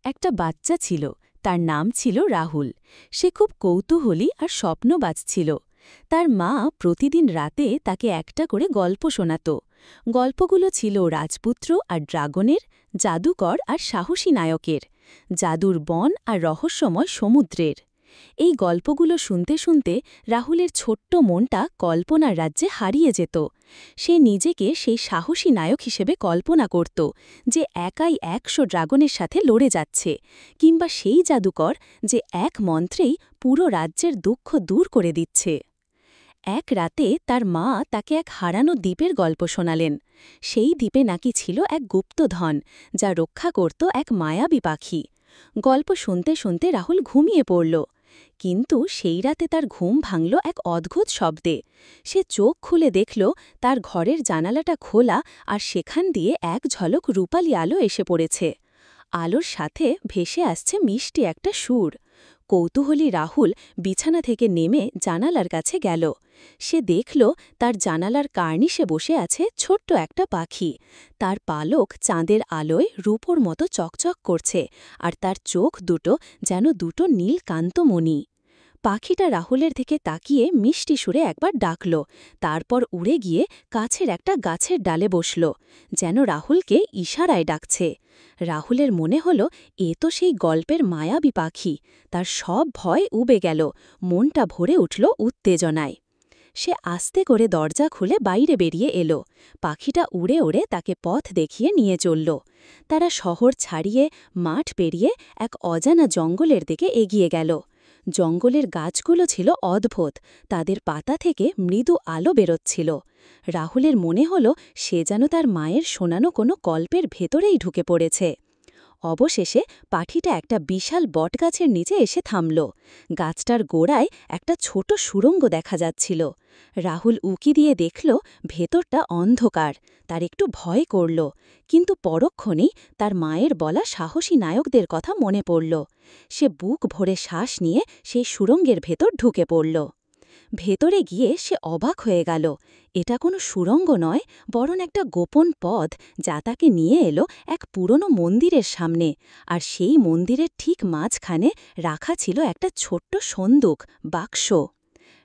একটা বাচ্চা ছিল, তার নাম ছিল রাহুল। সে খুব কৌতূহলী আর স্বপ্নবাজ ছিল। তার মা প্রতিদিন রাতে তাকে একটা করে গল্প শোনাত। গল্পগুলো ছিল রাজপুত্র আর ড্রাগনের, জাদুকর আর সাহসী নায়কের, জাদুর বন আর রহস্যময় সমুদ্রের। এই গল্পগুলো শুনতে শুনতে রাহুলের ছোট্ট মনটা কল্পনার রাজ্যে হারিয়ে যেত। সে নিজেকে সেই সাহসী নায়ক হিসেবে কল্পনা করত, যে একাই ১০০ ড্রাগনের সাথে লড়ে যাচ্ছে, কিংবা সেই জাদুকর যে এক মন্ত্রেই পুরো রাজ্যের দুঃখ দূর করে দিচ্ছে। এক রাতে তার মা তাকে এক হারানো দ্বীপের গল্প শোনালেন। সেই দ্বীপে নাকি ছিল এক গুপ্তধন, যা রক্ষা করত এক মায়াবী পাখি। গল্প শুনতে শুনতে রাহুল ঘুমিয়ে পড়ল। কিন্তু সেই রাতে তার ঘুম ভাঙল এক অদ্ভুত শব্দে। সে চোখ খুলে দেখল তার ঘরের জানালাটা খোলা, আর সেখান দিয়ে এক ঝলক রূপালি আলো এসে পড়েছে। আলোর সাথে ভেসে আসছে মিষ্টি একটা সুর। কৌতূহলী রাহুল বিছানা থেকে নেমে জানালার কাছে গেল। সে দেখল তার জানালার কার্নিশে বসে আছে ছোট্ট একটা পাখি। তার পালক চাঁদের আলোয় রূপোর মতো চকচক করছে, আর তার চোখ দুটো যেন দুটো নীল কান্তমণি। পাখিটা রাহুলের দিকে তাকিয়ে মিষ্টি সুরে একবার ডাকল, তারপর উড়ে গিয়ে কাছের একটা গাছের ডালে বসল, যেন রাহুলকে ইশারায় ডাকছে। রাহুলের মনে হল এ তো সেই গল্পের মায়াবী পাখি। তার সব ভয় উবে গেল, মনটা ভরে উঠল উত্তেজনায়। সে আস্তে করে দরজা খুলে বাইরে বেরিয়ে এলো। পাখিটা উড়ে উড়ে তাকে পথ দেখিয়ে নিয়ে চলল। তারা শহর ছাড়িয়ে মাঠ পেরিয়ে এক অজানা জঙ্গলের দিকে এগিয়ে গেল। জঙ্গলের গাছগুলো ছিল অদ্ভুত, তাদের পাতা থেকে মৃদু আলো বেরোচ্ছিল। রাহুলের মনে হল সে যেন তার মায়ের শোনানো কোনো গল্পের ভেতরেই ঢুকে পড়েছে। অবশেষে পাখিটা একটা বিশাল বটগাছের নিচে এসে থামল। গাছটার গোড়ায় একটা ছোট সুড়ঙ্গ দেখা যাচ্ছিল। রাহুল উকি দিয়ে দেখল ভেতরটা অন্ধকার। তার একটু ভয় করল, কিন্তু পরক্ষণেই তার মায়ের বলা সাহসী নায়কদের কথা মনে পড়ল। সে বুক ভরে শ্বাস নিয়ে সেই সুড়ঙ্গের ভেতর ঢুকে পড়ল। ভেতরে গিয়ে সে অবাক হয়ে গেল। এটা কোনো সুড়ঙ্গ নয়, বরং একটা গোপন পথ, যা তাকে নিয়ে এলো এক পুরনো মন্দিরের সামনে। আর সেই মন্দিরের ঠিক মাঝখানে রাখা ছিল একটা ছোট্ট সন্দুক, বাক্স।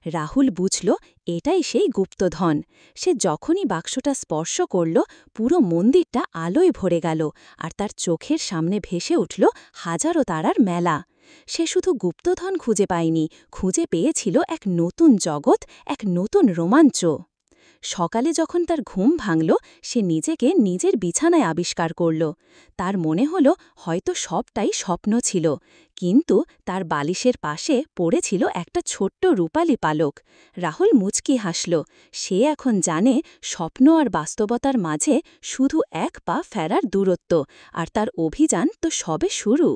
রাহুল বুঝল এটাই সেই গুপ্তধন। সে যখনই বাক্সটা স্পর্শ করল, পুরো মন্দিরটা আলোয় ভরে গেল, আর তার চোখের সামনে ভেসে উঠল হাজারো তারার মেলা। সে শুধু গুপ্তধন খুঁজে পায়নি, খুঁজে পেয়েছিল এক নতুন জগৎ, এক নতুন রোমাঞ্চ। সকালে যখন তার ঘুম ভাঙল, সে নিজেকে নিজের বিছানায় আবিষ্কার করল। তার মনে হল হয়তো সবটাই স্বপ্ন ছিল, কিন্তু তার বালিশের পাশে পড়েছিল একটা ছোট্ট রূপালী পালক। রাহুল মুচকি হাসল। সে এখন জানে স্বপ্ন আর বাস্তবতার মাঝে শুধু এক পা ফেরার দূরত্ব, আর তার অভিযান তো সবে শুরু।